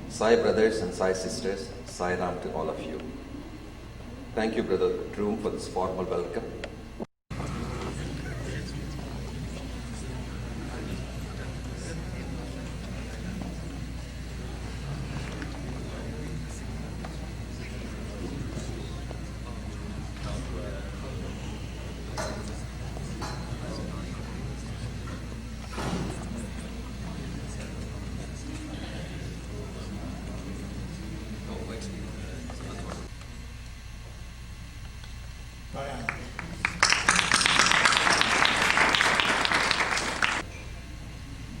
Sai brothers and Sai sisters, Sai Ram to all of you. Thank you, Brother Droom, for this formal welcome.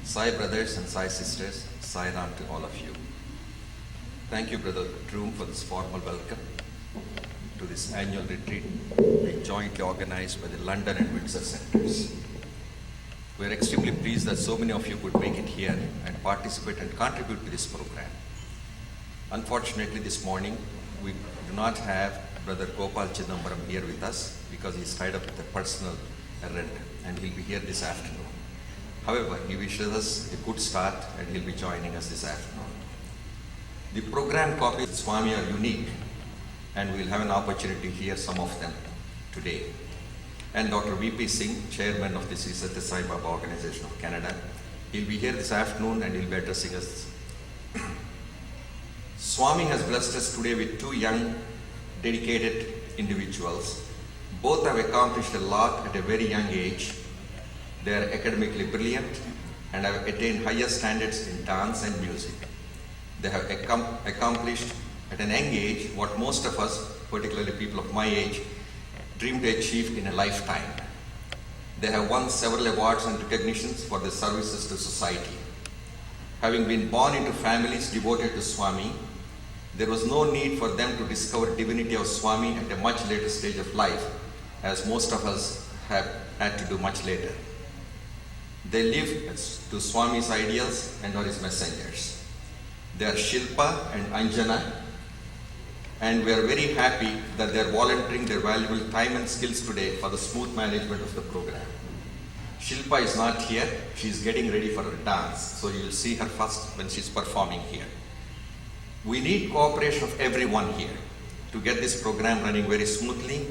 Sai brothers and Sai sisters, Sai Ram to all of you. Thank you, Brother Droom, for this formal welcome to this annual retreat being jointly organized by the London and Windsor Centers. We are extremely pleased that so many of you could make it here and participate and contribute to this program. Unfortunately, this morning we do not have Brother Gopal Chidambaram here with us because he's tied up with a personal errand and he'll be here this afternoon. However, he wishes us a good start and he'll be joining us this afternoon. The program copies of Swami are unique and we'll have an opportunity to hear some of them today. And Dr. V.P. Singh, Chairman of the Sri Sathya Sai Baba Organization of Canada, he'll be here this afternoon and he'll be addressing us. Swami has blessed us today with two young, dedicated individuals. Both have accomplished a lot at a very young age. They are academically brilliant and have attained higher standards in dance and music. They have accomplished at an young age what most of us, particularly people of my age, dream to achieve in a lifetime. They have won several awards and recognitions for their services to society. Having been born into families devoted to Swami, there was no need for them to discover divinity of Swami at a much later stage of life, as most of us have had to do much later. They live to Swami's ideals and are his messengers. They are Shilpa and Anjana, and we are very happy that they are volunteering their valuable time and skills today for the smooth management of the program. Shilpa is not here, she is getting ready for her dance, so you will see her first when she is performing here. We need cooperation of everyone here to get this program running very smoothly.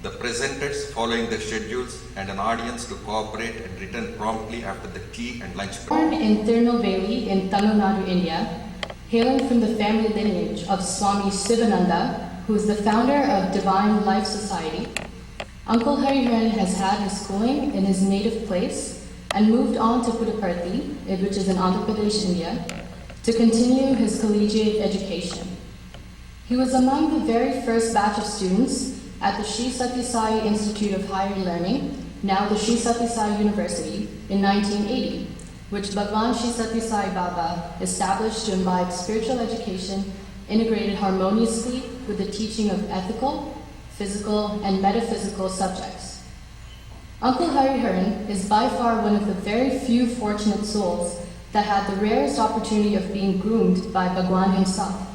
The presenters following their schedules and an audience to cooperate and return promptly after the tea and lunch break. Born in Tirunelveli in Tamil Nadu, India, hailing from the family lineage of Swami Sivananda, who is the founder of Divine Life Society, Uncle Hariharan has had his schooling in his native place and moved on to Puttaparthi, which is in Andhra Pradesh, India, to continue his collegiate education. He was among the very first batch of students at the Sri Sathya Sai Institute of Higher Learning, now the Sri Sathya Sai University, in 1980, which Bhagwan Sri Sathya Sai Baba established to imbibe spiritual education integrated harmoniously with the teaching of ethical, physical, and metaphysical subjects. Uncle Hariharan is by far one of the very few fortunate souls that had the rarest opportunity of being groomed by Bhagwan himself.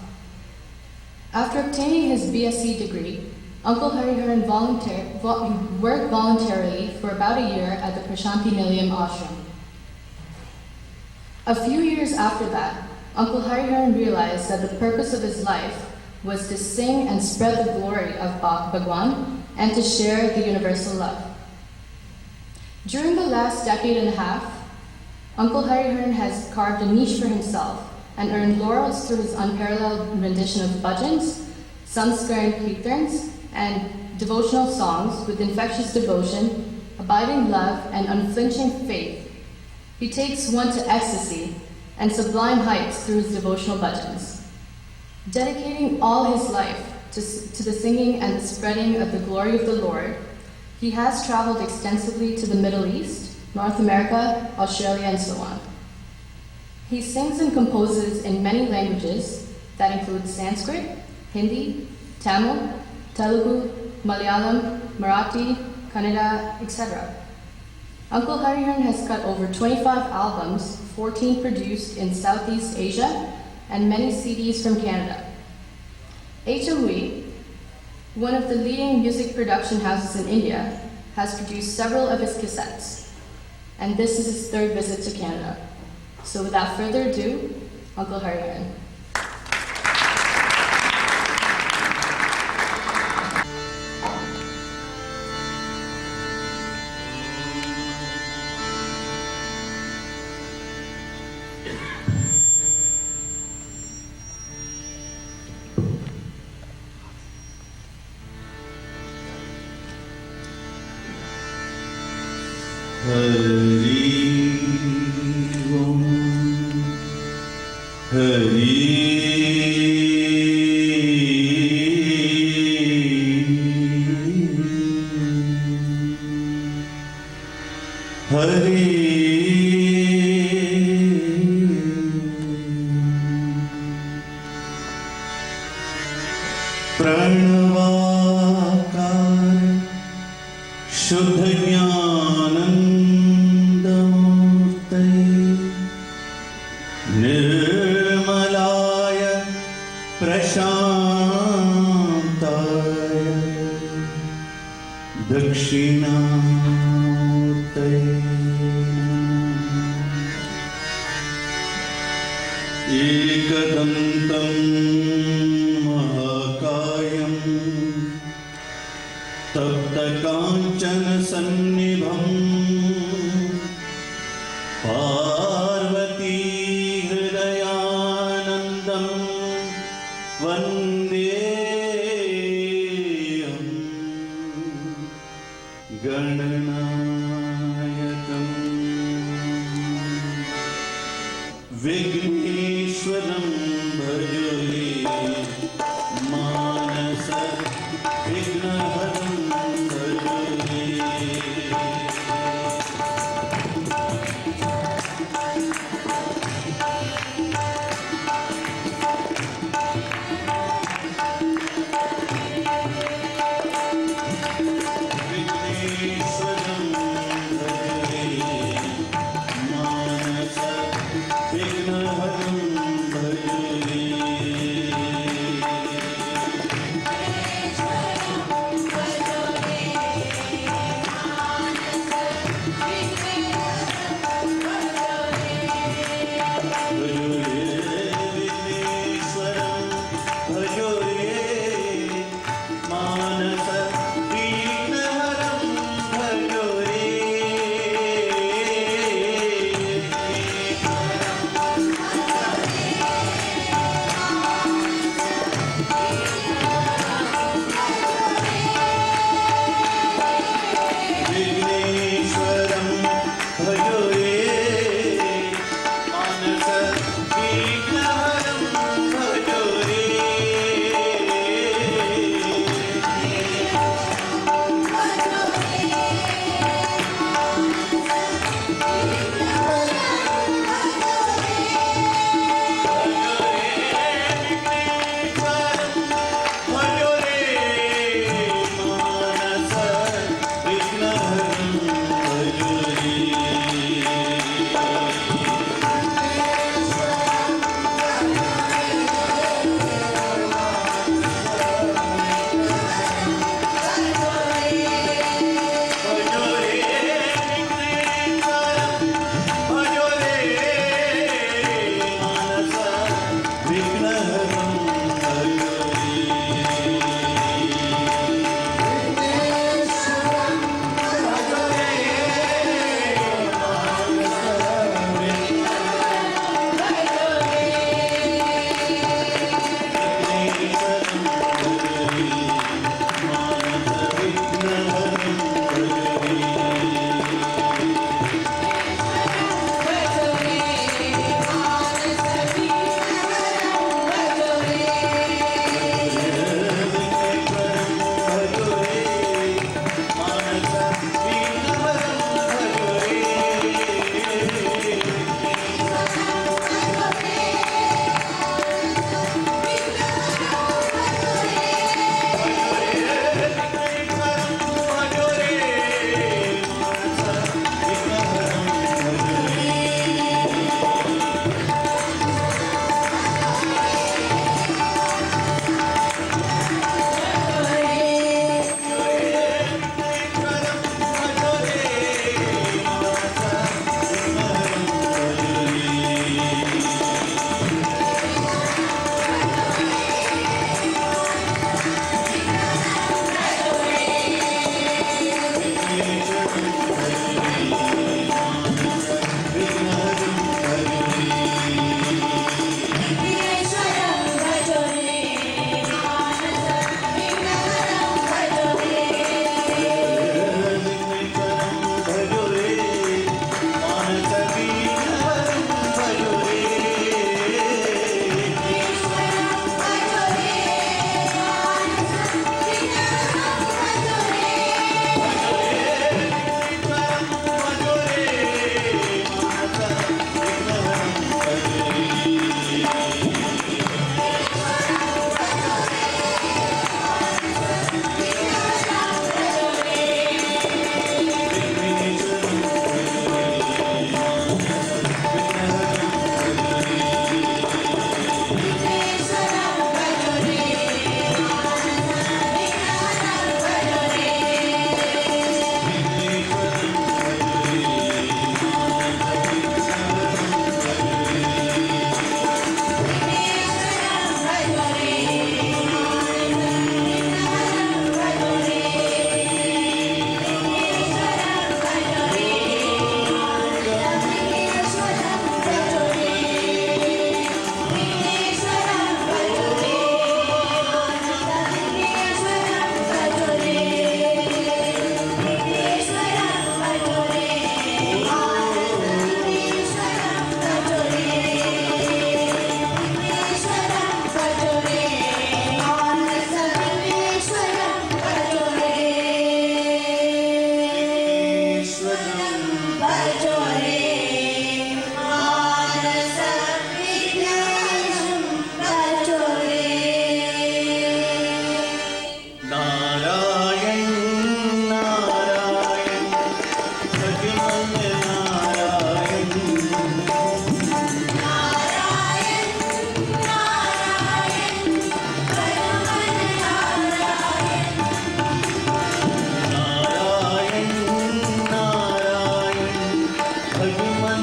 After obtaining his BSc degree, Uncle Hariharan worked voluntarily for about a year at the Prashanti Nilayam ashram. A few years after that, Uncle Hariharan realized that the purpose of his life was to sing and spread the glory of Bhagwan and to share the universal love. During the last decade and a half, Uncle Hariharan has carved a niche for himself and earned laurels through his unparalleled rendition of bhajans, Sanskar kirtans, and devotional songs with infectious devotion, abiding love, and unflinching faith. He takes one to ecstasy and sublime heights through his devotional bhajans. Dedicating all his life to the singing and the spreading of the glory of the Lord, he has traveled extensively to the Middle East, North America, Australia, and so on. He sings and composes in many languages that include Sanskrit, Hindi, Tamil, Telugu, Malayalam, Marathi, Kannada, etc. Uncle Hariharan has cut over 25 albums, 14 produced in Southeast Asia, and many CDs from Canada. HMV, one of the leading music production houses in India, has produced several of his cassettes, and this is his third visit to Canada. So without further ado, Uncle Hariharan. प्रणवाकार शुद्ध ज्ञानंदमूर्ते निर्मलाय प्रशांताय दक्षिणामूर्ते एकदन्तं महाकायं तप्तकाञ्चन सन्निभं पार्वती हृदयानन्दं वन्देऽहं गणनायकम् विघ्नेश्वरं भजले मानस विघ्नहरं भजले विघ्नेश्वरं भजले मानस विघ्नहरं भजले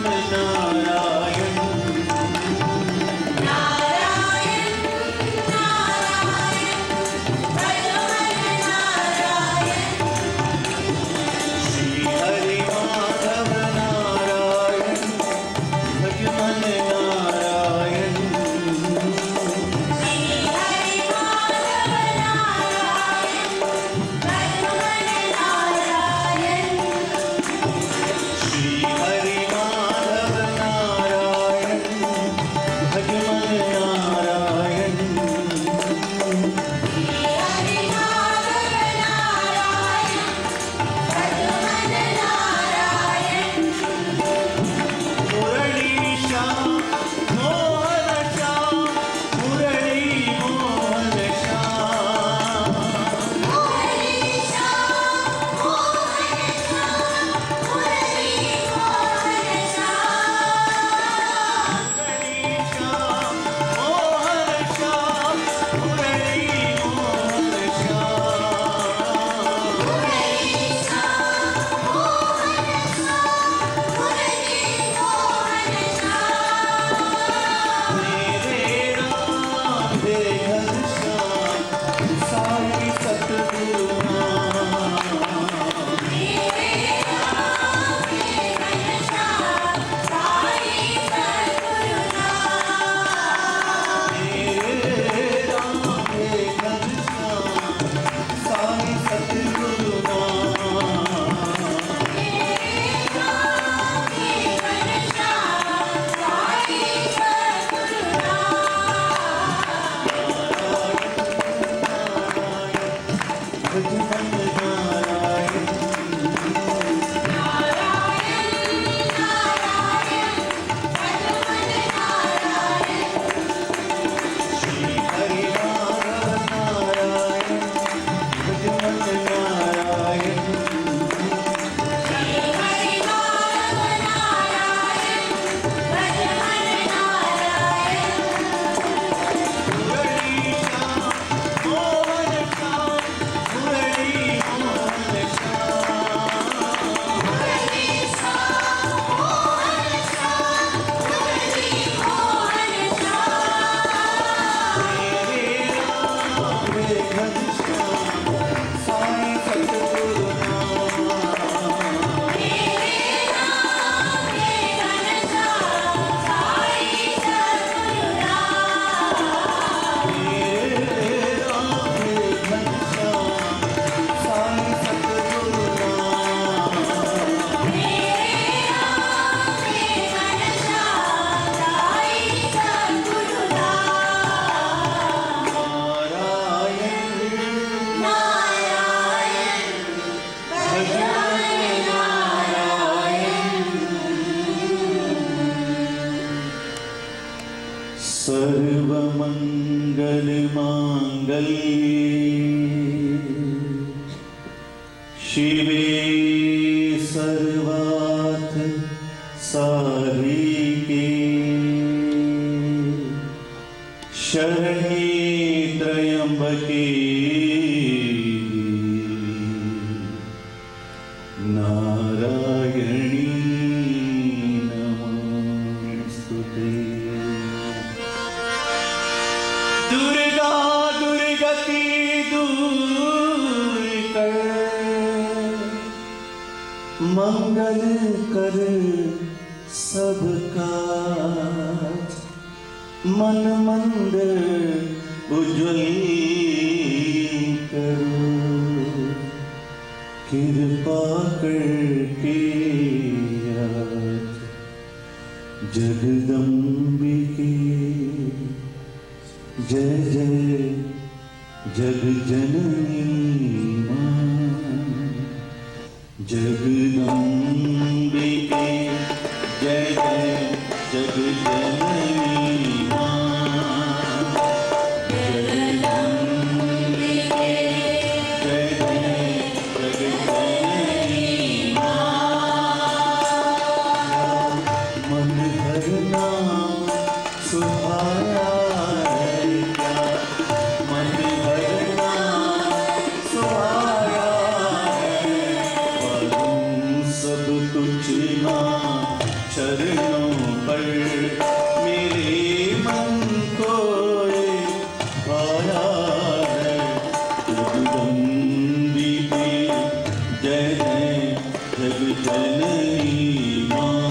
नारायण श्री हरि माधव नारायण भजमन नारायण श्री हरि माधव नारायण भजमन नारायण मुरली श्याम मोहन श्याम मुरली मोहन श्याम मुरली श्याम मोहन श्याम मुरली मोहन श्याम मेरे राधे घनश्याम साई सतगुरु मेरे राधे घनश्याम साई सतगुरु भजमन नारायण श्री हरि माधव नारायण भजमन नारायण मुरली श्याम मोहन श्याम मुरली मोहन श्याम मेरे राधे घनश्याम साई सतगुरु मेरे राधे घनश्याम साई सतगुरु नारायण भजमन नारायण सर्वमंगल मांगल्ये शिवे सर्वार्थ साधिके शरण्ये त्र्यंबके नारायणी नमोस्तुते दुर्गा दुर्गति दूर कर मंगल कर सबका मन मंदिर उज्ज्वल करो कृपा करके आज जगदम्बिके जय जय जग जननी मां जगदम्बिके जय जय जग जननी मां जगदम्बिके जय जय जग जननी मन हर नाम सुहाया है क्या मन हर नाम सुहाया है सब कुछ ना चरणों पर मेरे मन को आया है। जगदम्बिके जय जय जग जननी माँ।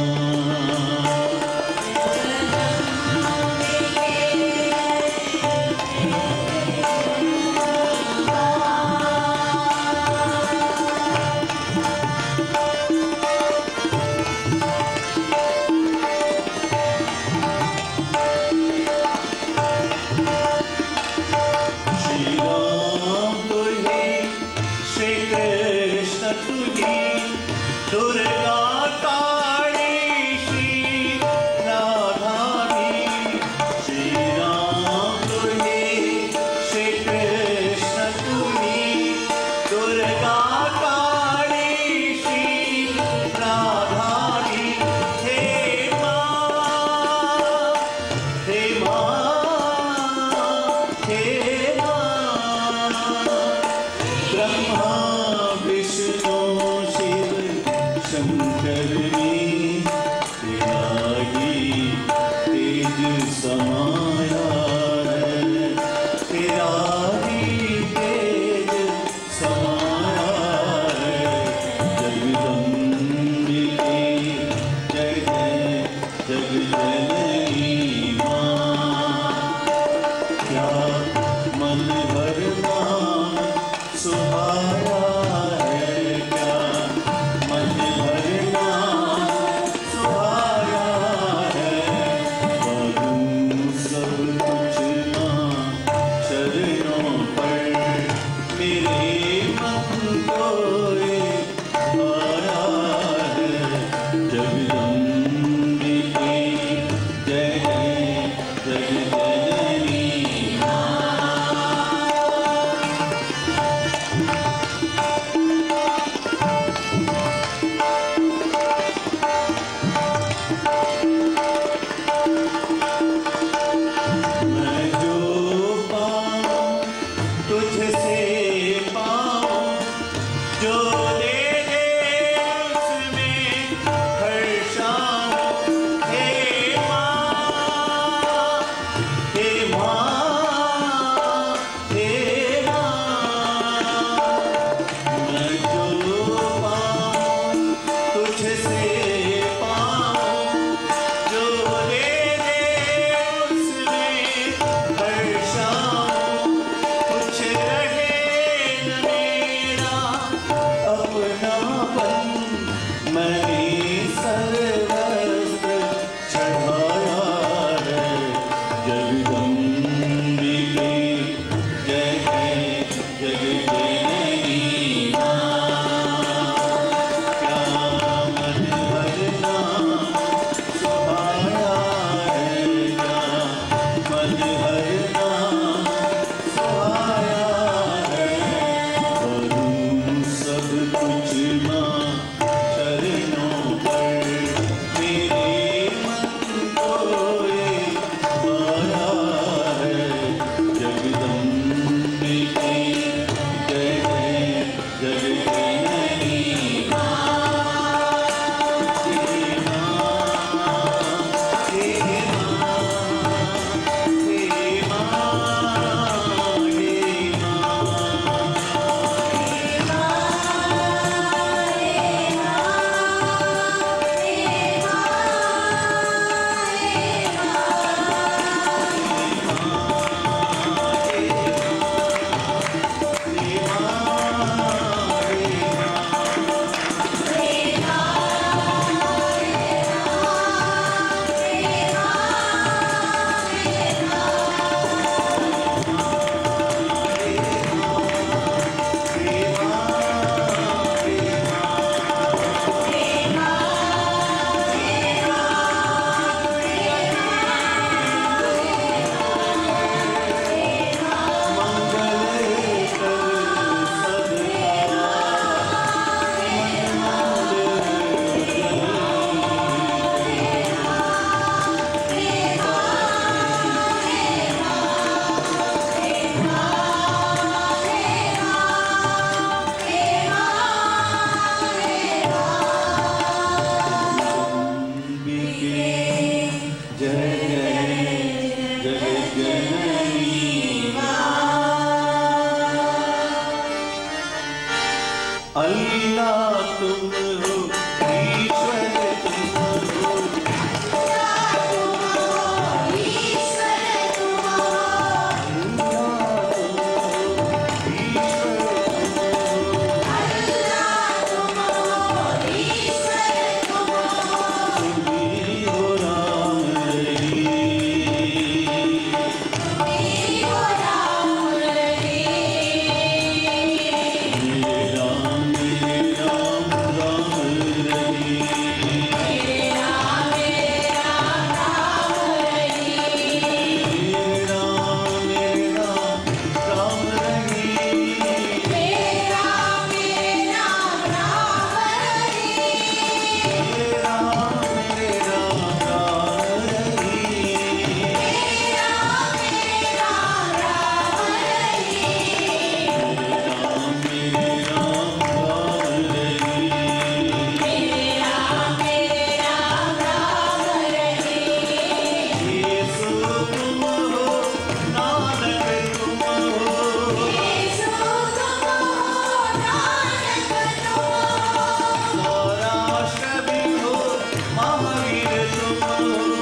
महावीर तुम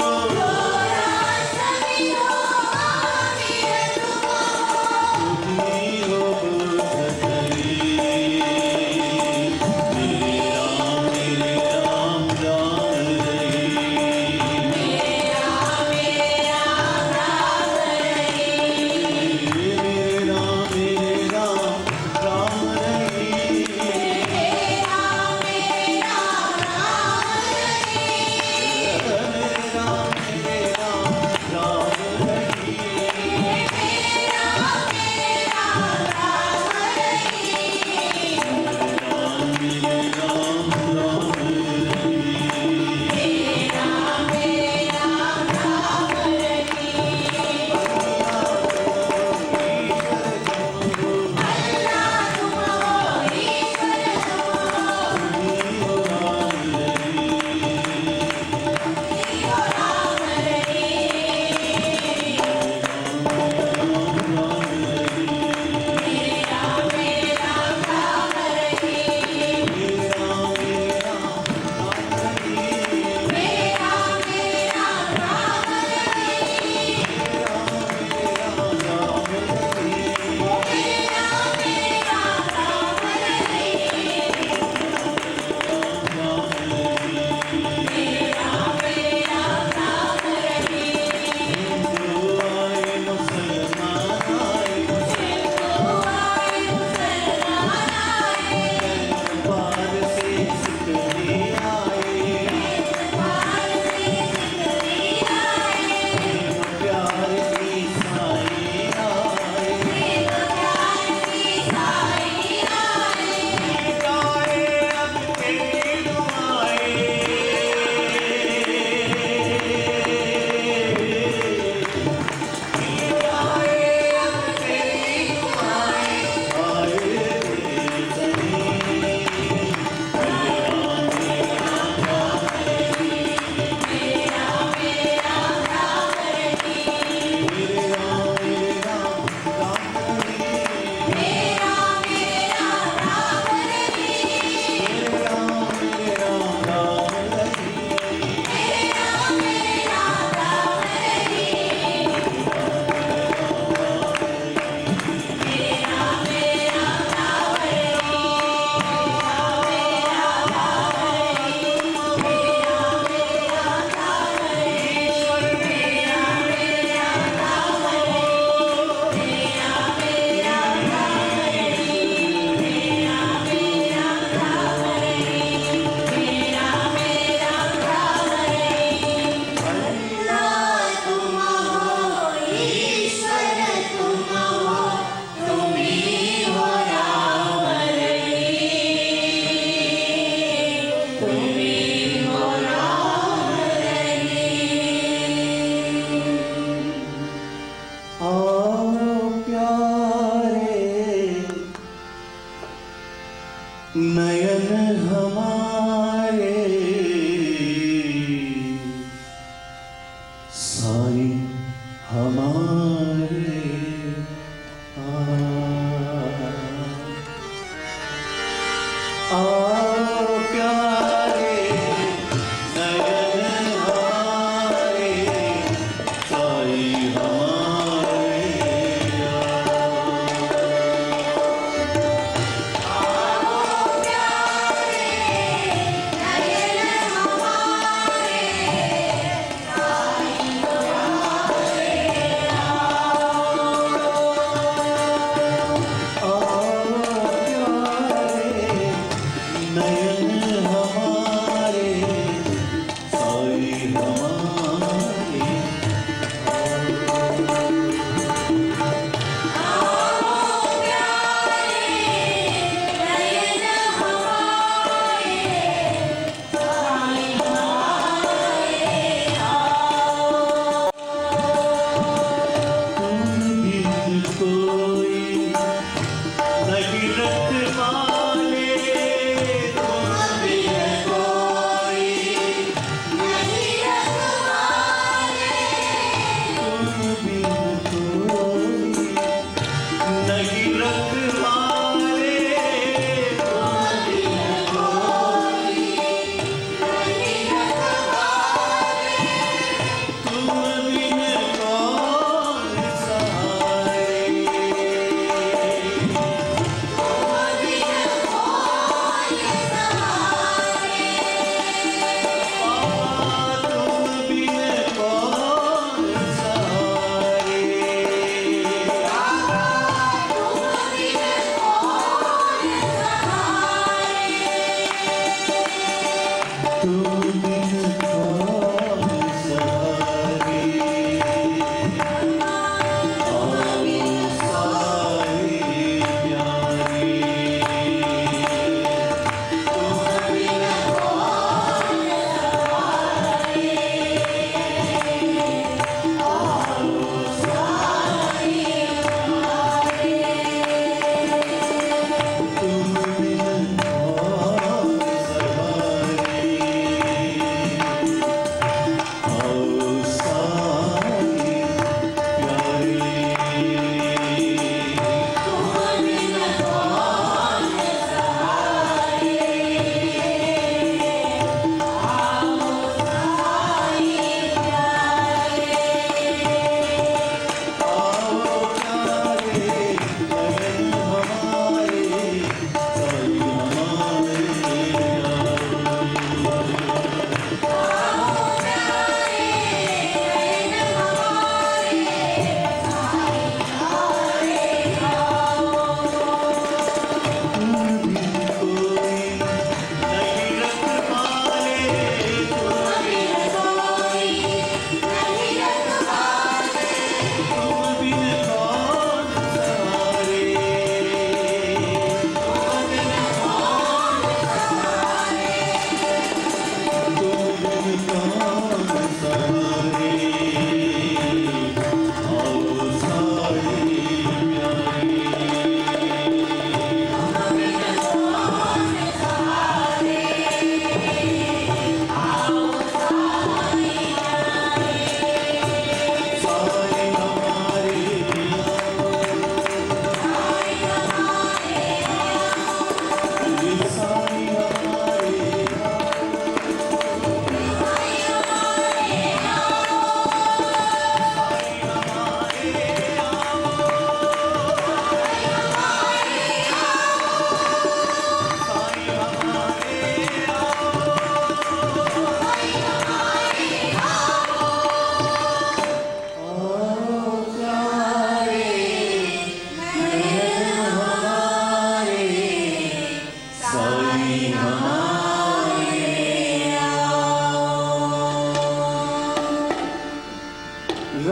हो। तुम्ही हो बुद्ध धरी। मेरे राम राम रही। मेरे राम राम रही।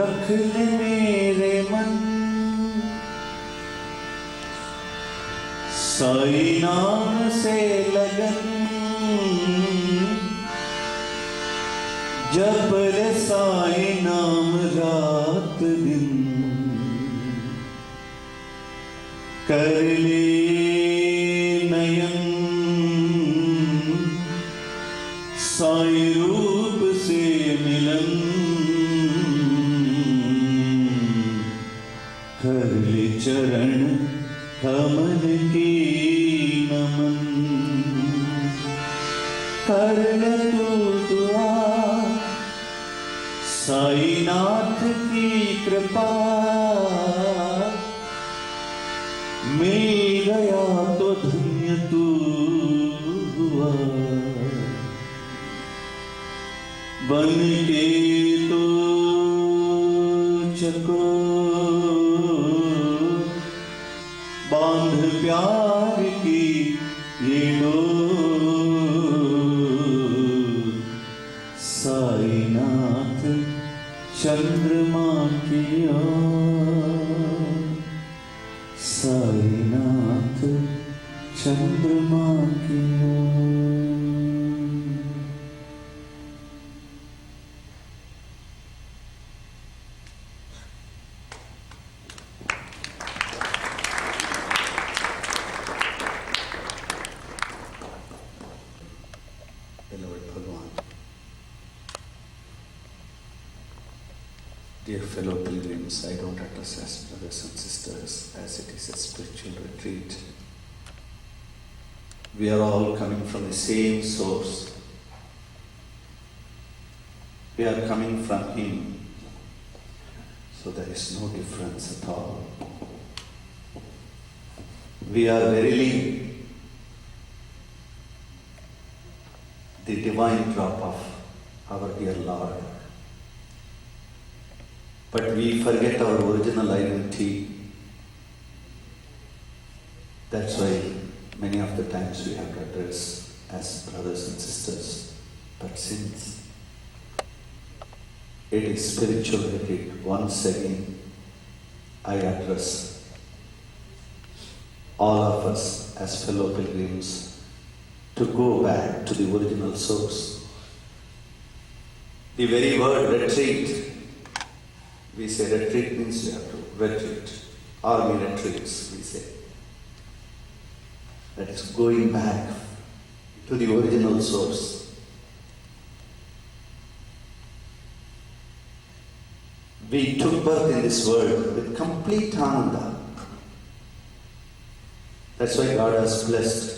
रख ले मेरे मन, साई नाम से लगन, जप ले साई नाम रात दिन, कर ले नयन साई रूप से मिलन, कर ले चरण कमल की नमन, कर ले तू दुआ साई नाथ की कृपा, मिल गया तो धन्य तू हुआ, बन के तो चको बांध प्यार की ये डोर, साई नाथ चंद्रमा की ओर, साई नाथ चंद्रमा की ओर। Beloved Bhagavan, dear fellow pilgrims, I don't address as brothers and sisters as it is a spiritual retreat. We are all coming from the same source. We are coming from Him. So there is no difference at all. We are verily the divine drop of our dear Lord. But we forget our original identity. That's why many of the times we have to address as brothers and sisters. But since it is spiritual retreat, once again I address all of us as fellow pilgrims to go back to the original source. The very word retreat, we say retreat means we have to retreat. Army retreats, we say. That is going back to the original source. We took birth in this world with complete ananda. That's why God has blessed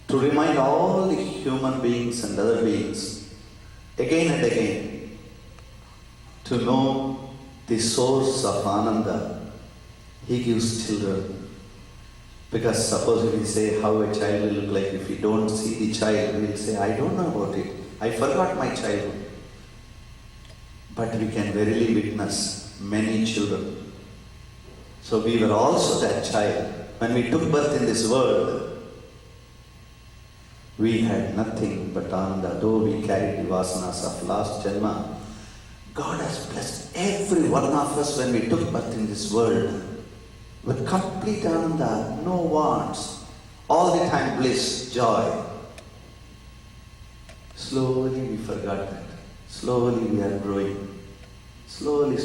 to remind all the human beings and other beings again and again to know the source of ananda He gives children. Because suppose we say how a child will look like, if we don't see the child, we will say, I don't know about it. I forgot my childhood. But we can verily witness many children. So we were also that child. When we took birth in this world, we had nothing but ananda. Though we carried the vasanas of last janma, God has blessed every one of us when we took birth in this world with complete ananda, no wants, all the time bliss, joy. Slowly we forgot that. Slowly we are growing. Slowly.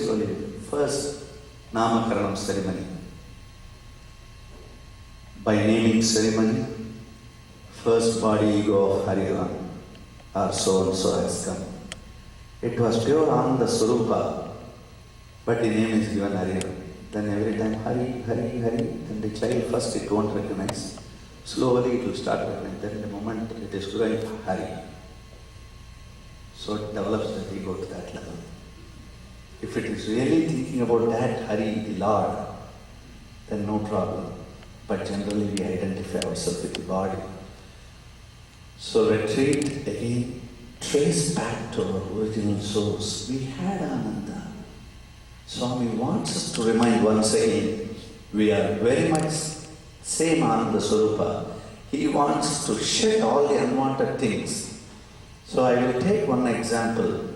First, Namakaranam ceremony. By naming ceremony, first body ego of Hariran, or so and so has come. It was pure Ananda Swarupa, but the name is given Hariran. Then every time Hari, then the child first it won't recognize. Slowly it will start recognizing. Then in the moment it is growing Hari. So it develops the ego to that level. If it is really thinking about that Hari, the Lord, then no problem. But generally we identify ourselves with the body. So retreat again, trace back to our original source. We had Ananda. Swami wants us to remind once again, we are very much same Ananda Swarupa. He wants to shed all the unwanted things. So I will take one example.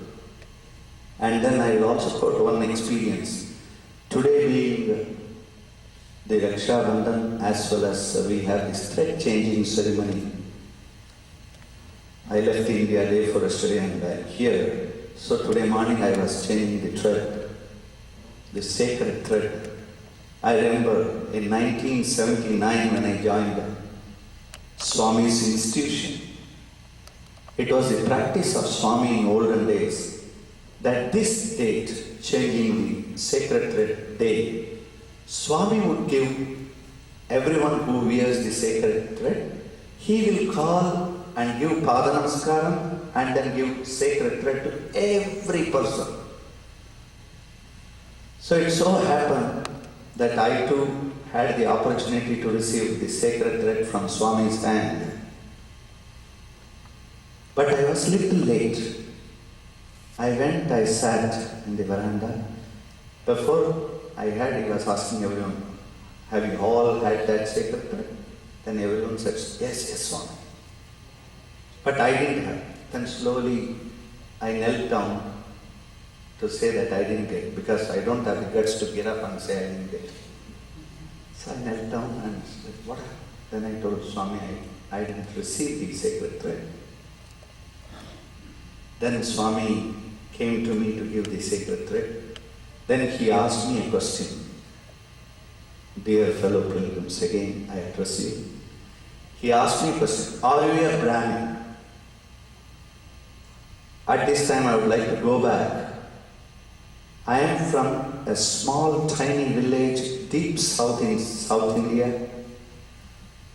And then I will also quote one experience. Today being the Raksha Bandhan, as well as we have this thread changing ceremony. I left India day for yesterday and I'm here. So today morning I was changing the thread, the sacred thread. I remember in 1979 when I joined Swami's institution. It was the practice of Swami in olden days that this date, changing the sacred thread day, Swami would give everyone who wears the sacred thread, he will call and give Pada Namaskaram and then give sacred thread to every person. So it so happened that I too had the opportunity to receive the sacred thread from Swami's hand. But I was little late. I went, I sat in the veranda. Before I had, he was asking everyone, have you all had that sacred thread? Then everyone said, yes, Swami. But I didn't have. Then slowly I knelt down to say that I didn't get, because I don't have the guts to get up and say I didn't get. So I knelt down and said, what? Then I told Swami, I didn't receive the sacred thread. Then Swami came to me to give the sacred thread. Then he asked me a question. Dear fellow pilgrims, again I address you. He asked me a question, are you a Brahmin? At this time I would like to go back. I am from a small tiny village deep south in South India,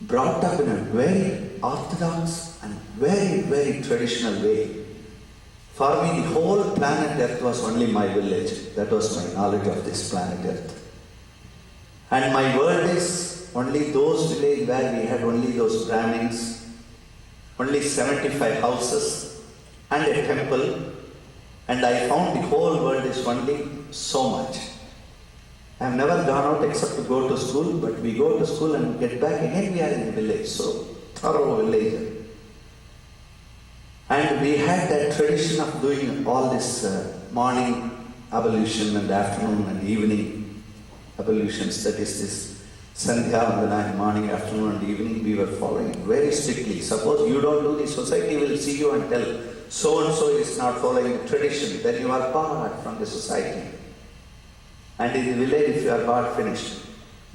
brought up in a very orthodox and very, very traditional way. For me, the whole planet Earth was only my village. That was my knowledge of this planet Earth. And my world is only those villages where we had only those Brahmins, only 75 houses and a temple. And I found the whole world is only so much. I have never gone out except to go to school, but we go to school and get back again we are in the village. So thorough village. And we had that tradition of doing all this morning ablution and afternoon and evening ablutions. That is this Sandhya Vandana, morning, afternoon and evening. We were following it very strictly. Suppose you don't do, the society will see you and tell, so and so is not following the tradition, then you are barred from the society. And in the village, if you are barred, finished.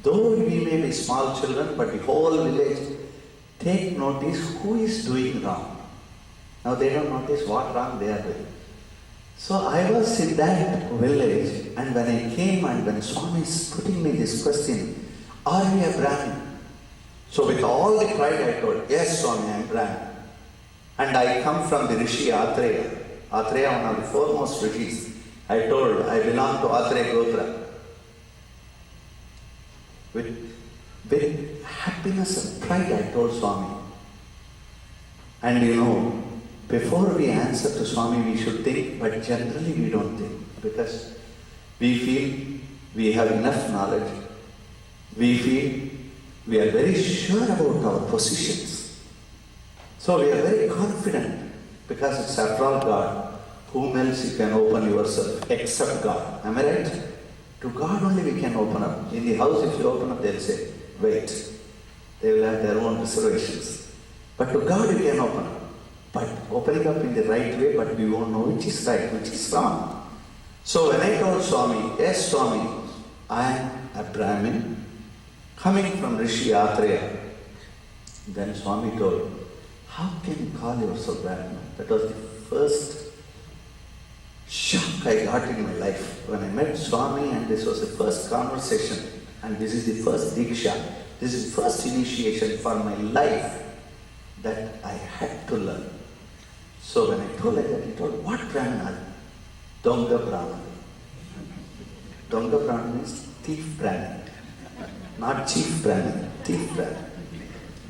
Though we may be small children, but the whole village take notice who is doing wrong. Now they don't notice what wrong they are doing. So I was in that village, and when I came and when Swami is putting me this question, are we a Brahmin? So with all the pride I told, yes Swami, I am Brahmin. And I come from the Rishi Atreya. Atreya, one of the foremost rishis. I told, I belong to Atreya Gotra. With happiness and pride I told Swami. And you know, before we answer to Swami, we should think, but generally we don't think, because we feel we have enough knowledge. We feel we are very sure about our positions. So we are very confident, because it's after all God. Whom else you can open yourself except God? Am I right? To God only we can open up. In the house, if you open up, they'll say, wait. They will have their own reservations. But to God we can open up. But opening up in the right way, but we won't know which is right, which is wrong. So when I told Swami, yes Swami, I am a Brahmin coming from Rishi Atreya, then Swami told, how can you call yourself Brahmin? That was the first shock I got in my life. When I met Swami, and this was the first conversation, and this is the first Diksha, this is the first initiation for my life that I had to learn. So when I told like that, he told, what Brahmin are you? Donga Brahmin. Donga Brahmin means thief Brahmin. Not chief Brahmin, thief Brahmin.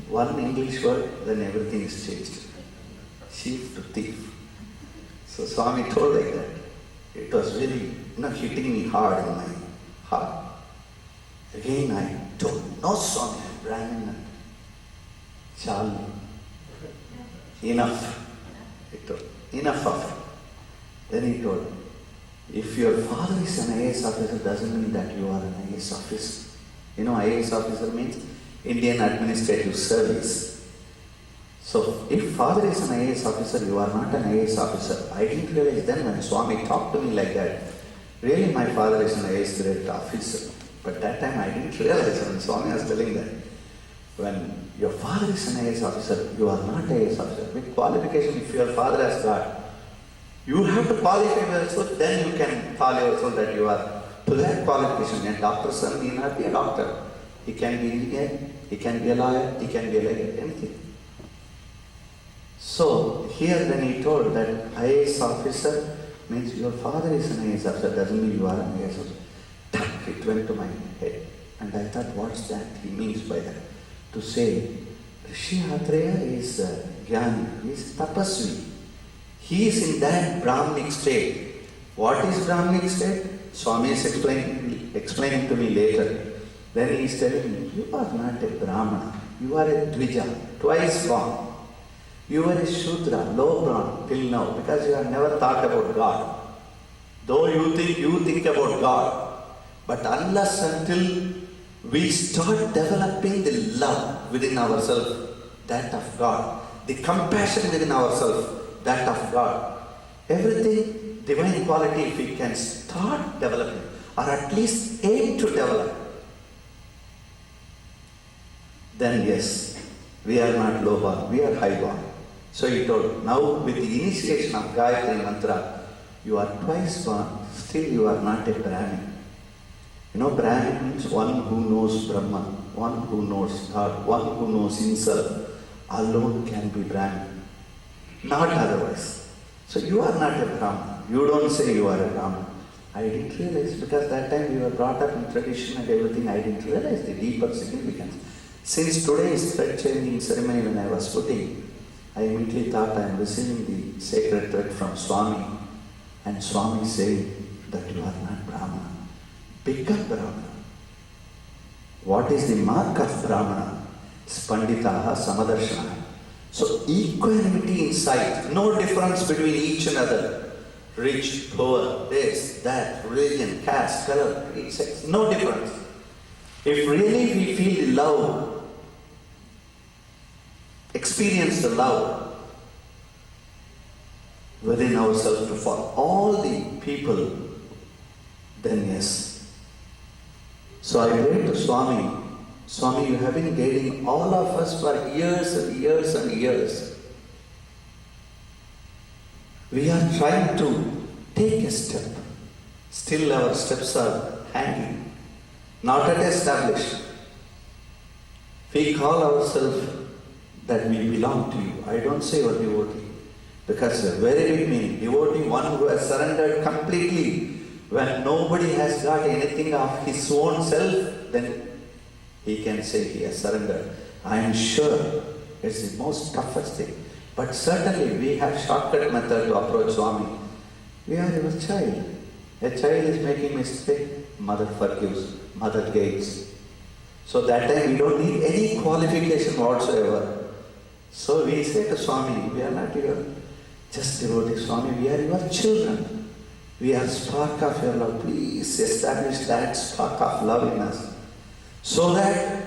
One English word, then everything is changed. Chief to thief. So Swami told like that. It was really, hitting me hard in my heart. Again I told, no Swami, I am Brahmin. Charlie. Enough. He told, enough of it. Then he told, If your father is an IAS officer, doesn't mean that you are an IAS officer. You know, IAS officer means Indian Administrative Service. So, if father is an IAS officer, you are not an IAS officer. I didn't realize then when Swami talked to me like that. Really, my father is an IAS grade officer. But that time I didn't realize when Swami was telling that. When your father is an IAS officer, you are not an IAS officer. With qualification, if your father has got, you have to qualify yourself, then you can call yourself that you are to that qualification. A doctor's son need not be a doctor. He can be engineer, he can be a lawyer, he can be a lawyer, anything. So here when he told that IAS officer means your father is an IAS officer, doesn't mean you are an IAS officer. It went to my head. And I thought, what's that he means by that? To say, Rishi Atreya is Jnani, he is Tapasvi. He is in that Brahmanic state. What is Brahmanic state? Swami is explaining to me later. Then he is telling me, you are not a Brahmana, you are a Dvija, twice born. You are a Shudra, low born till now, because you have never thought about God. Though you think about God, but unless until we start developing the love within ourselves, that of God, the compassion within ourselves, that of God, everything, divine quality, if we can start developing, or at least aim to develop, then yes, we are not low born, we are high born. So he told, now with the initiation of Gayatri Mantra, you are twice born, still you are not a Brahmin. You know, Brahmin means one who knows Brahman, one who knows God, one who knows himself. Alone can be Brahmin, not otherwise. So you are not a Brahman. You don't say you are a Brahman. I didn't realize, because that time we were brought up in tradition and everything, I didn't realize the deeper significance. Since today's thread changing ceremony when I was putting, I immediately thought I am receiving the sacred thread from Swami, and Swami saying that you are not Brahmana. Become Brahmana. What is the mark of Brahmana? Spanditaha Samadarshana. So equanimity in sight, no difference between each another. Rich, poor, this, that, religion, caste, color, creed, sex, no difference. If really we feel the love, experience the love within ourselves for all the people, then yes. So I prayed to Swami, Swami, you have been guiding all of us for years and years and years. We are trying to take a step. Still our steps are hanging, not yet established. We call ourselves that we belong to you. I don't say we're devotee, because it's a very big meaning. Devotee, one who has surrendered completely. When nobody has got anything of his own self, then he can say he has surrendered. I am sure it's the most toughest thing. But certainly we have shortcut method to approach Swami. We are your child. A child is making mistake, mother forgives, mother guides. So that time we don't need any qualification whatsoever. So we say to Swami, we are not your just devotees, Swami, we are your children. We are spark of your love. Please establish that spark of love in us, so that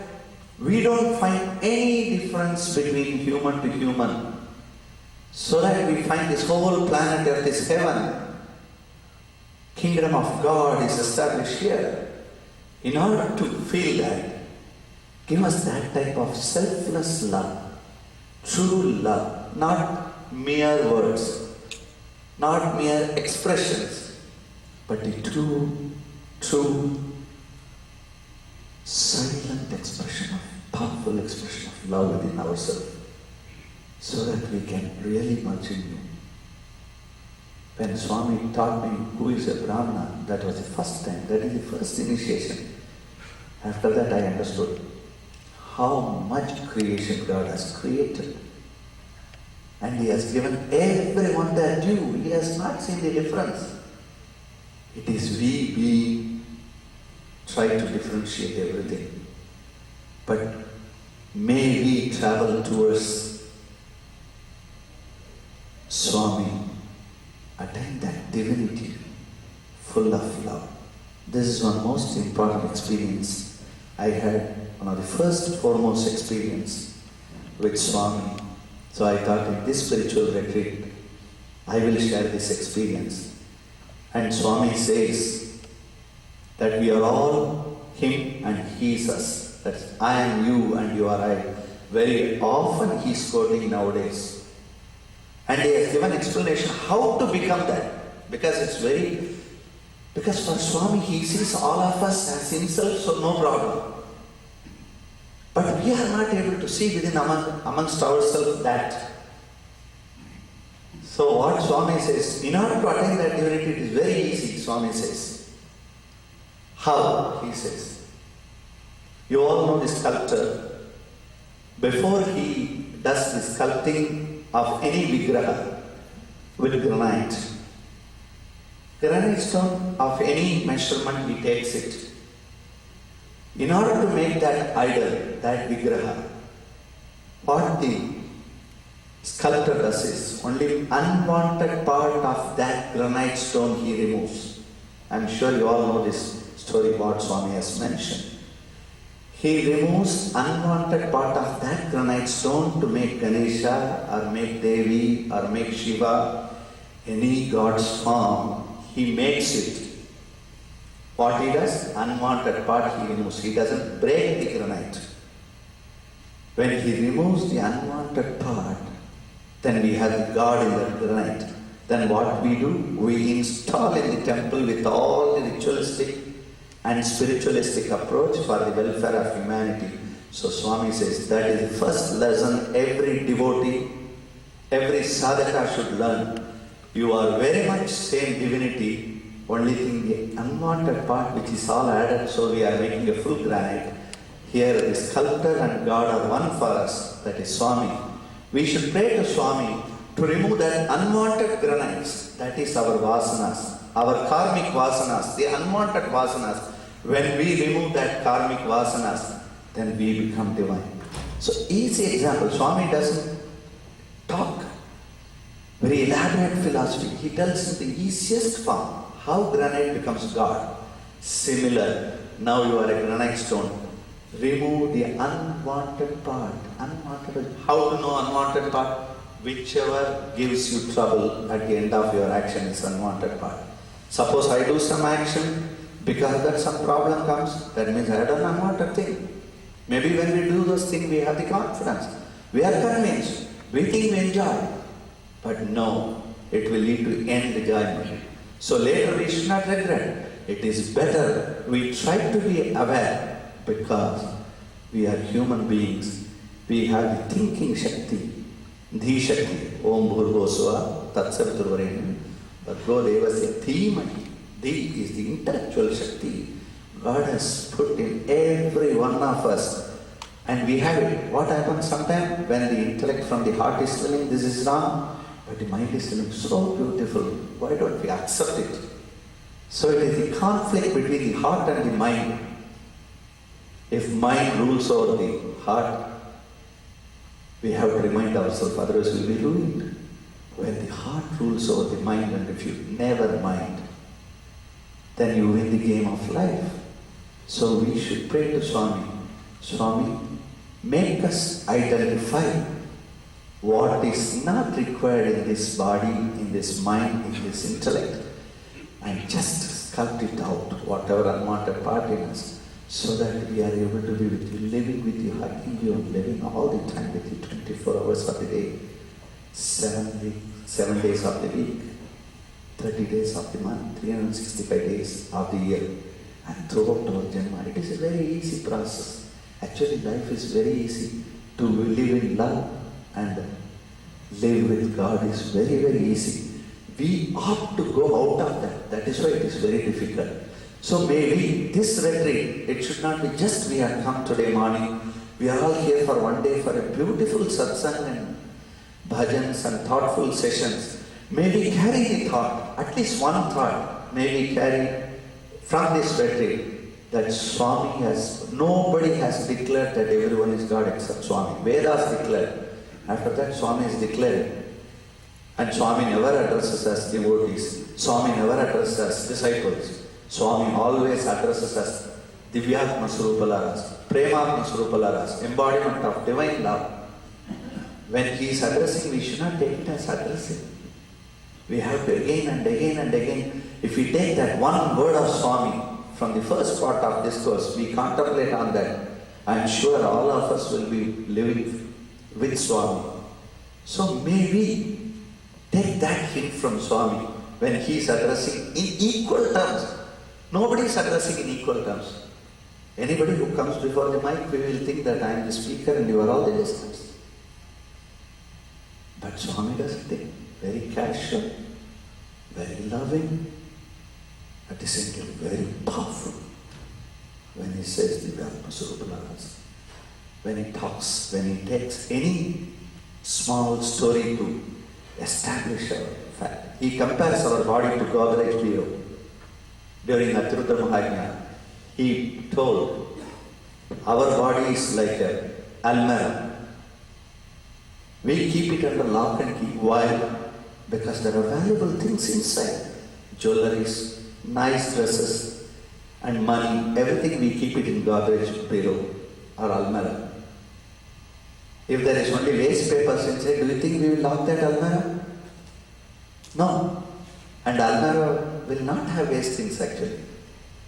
we don't find any difference between human to human, so that we find this whole planet Earth is heaven. Kingdom of God is established here. In order to feel that, give us that type of selfless love, true love, not mere words, not mere expressions, but the true, silent expression of, powerful expression of love within ourselves, so that we can really merge in you. When Swami taught me who is a Brahmana, that was the first time, that is the first initiation. After that I understood how much creation God has created. And He has given everyone their due. He has not seen the difference. It is we try to differentiate everything. But may we travel towards Swami, attain that divinity, full of love. This is one most important experience I had, one of the first foremost experience with Swami. So I thought in this spiritual retreat, I will share this experience. And Swami says that we are all him and he is us. That I am you and you are I. Very often he is quoting nowadays. And he has given explanation how to become that. Because for Swami he sees all of us as himself, so no problem. But we are not able to see within amongst ourselves that. So what Swami says, in order to attain that divinity, it is very easy, Swami says. How? He says. You all know the sculptor. Before he does the sculpting of any vigraha with granite stone of any measurement he takes it. In order to make that idol, that vigraha, what the sculptor does is only unwanted part of that granite stone he removes. I am sure you all know this story what Swami has mentioned. He removes unwanted part of that granite stone to make Ganesha or make Devi or make Shiva, any god's form. He makes it. What he does? Unwanted part he removes. He doesn't break the granite. When he removes the unwanted part, then we have the God in that granite. Then what we do? We install in the temple with all the ritualistic and spiritualistic approach for the welfare of humanity. So Swami says that is the first lesson every devotee, every sadhaka should learn. You are very much same divinity, only thing the unwanted part which is all added, so we are making a full granite. Here the sculptor and God are one for us, that is Swami. We should pray to Swami to remove that unwanted granites, that is our vasanas, our karmic vasanas, the unwanted vasanas. When we remove that karmic vasanas, then we become divine. So easy example, Swami doesn't talk very elaborate philosophy. He tells in the easiest form how granite becomes God. Similar, now you are a granite stone. Remove the unwanted part. How to know unwanted part? Whichever gives you trouble at the end of your action is unwanted part. Suppose I do some action, because that some problem comes, that means I have done unwanted thing. Maybe when we do those things, we have the confidence. We are convinced. We think we enjoy. But no, it will lead to end enjoyment. So later we should not regret. It is better we try to be aware because we are human beings. We have the thinking Shakti, Dhi Shakti. Om Bhurvosva Tatsaviturvarenyam Bhargo Devasya Dhimani. Dhi is the intellectual Shakti. God has put in every one of us. And we have it. What happens sometimes when the intellect from the heart is telling this is wrong, but the mind is telling so beautiful. Why don't we accept it? So it is the conflict between the heart and the mind. If mind rules over the heart, we have to remind ourselves, otherwise we will be ruined. When the heart rules over the mind, and if you never mind, then you win the game of life. So we should pray to Swami. Swami, make us identify what is not required in this body, in this mind, in this intellect, and just sculpt it out, whatever unwanted part in us, so that we are able to be with you, living with you, hugging you, and living all the time with you, 24 hours of the day, 7 days of the week, 30 days of the month, 365 days of the year, and throughout our Janma. It is a very easy process. Actually, life is very easy. To live in love and live with God is very, very easy. We ought to go out of that. That is why it is very difficult. So maybe this retreat, it should not be just we have come today morning. We are all here for one day for a beautiful satsang and bhajans and thoughtful sessions. Maybe carry the thought, at least one thought, maybe carry from this retreat that Swami has, nobody has declared that everyone is God except Swami. Vedas declared. After that, Swami is declared. And Swami never addresses us devotees. Swami never addressed us disciples. Swami always addresses us Divyatma Swarupalaras, Prematma Swarupalaras, embodiment of divine love. When he is addressing, we should not take it as addressing. We have to again and again and again. If we take that one word of Swami from the first part of discourse, we contemplate on that, I am sure all of us will be living with Swami. So may we take that hint from Swami when he is addressing in equal terms. Nobody is addressing in equal terms. Anybody who comes before the mic, we will think that I am the speaker and you are all the listeners. But Swami doesn't think. Very casual, very loving, at the same time very powerful. When he says Divyatma Swarupalaras, when he talks, when he takes any small story to establish our fact. He compares our body to Godrej Bureau. During Atruta Mahajna, he told, our body is like an almirah. We keep it under lock and key. Why? Because there are valuable things inside. Jewelries, nice dresses, and money. Everything we keep it in Godrej Bureau or almirah. If there is only waste papers inside, do you think we will lock that almirah? No. And almirah will not have waste things actually.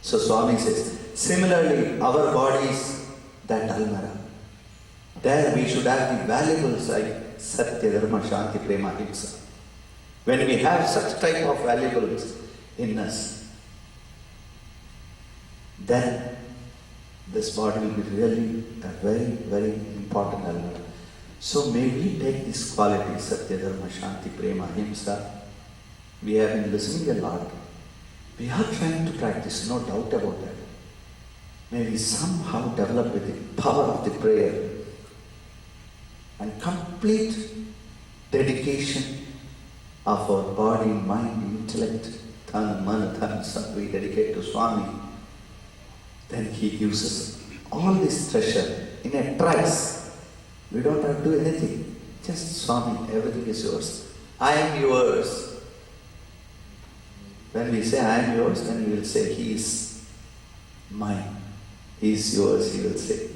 So Swami says, similarly, our bodies, that almirah. There we should have the valuables like Satya, Dharma, Shanti, Prema, Himsa. When we have such type of valuables in us, then this body will be really a very, very important element. So may we take these qualities, Satya, Dharma, Shanti, Prema, Himsa. We have been listening a lot. We are trying to practice, no doubt about that. May we somehow develop with the power of the prayer and complete dedication of our body, mind, intellect, tan, mana, dhan, sab we dedicate to Swami. Then he gives us all this treasure in a trice. We don't have to do anything. Just Swami, everything is yours. I am yours. When we say I am yours, then we will say he is mine. He is yours, he will say.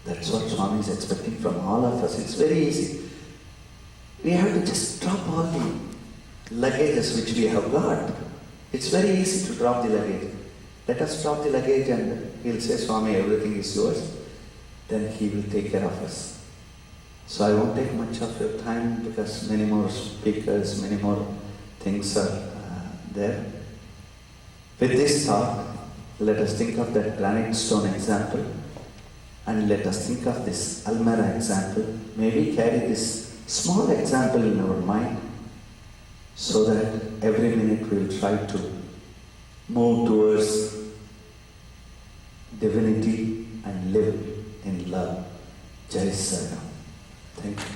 That's what Swami is expecting from all of us. It's very easy. We have to just drop all the luggages which we have got. It's very easy to drop the luggage. Let us drop the luggage and he'll say, Swami, everything is yours. Then he will take care of us. So I won't take much of your time because many more speakers, many more things are there. With this thought, let us think of that granite stone example and let us think of this almirah example. May we carry this small example in our mind so that every minute we will try to move towards divinity and live in love. Jai Saram. Thank you.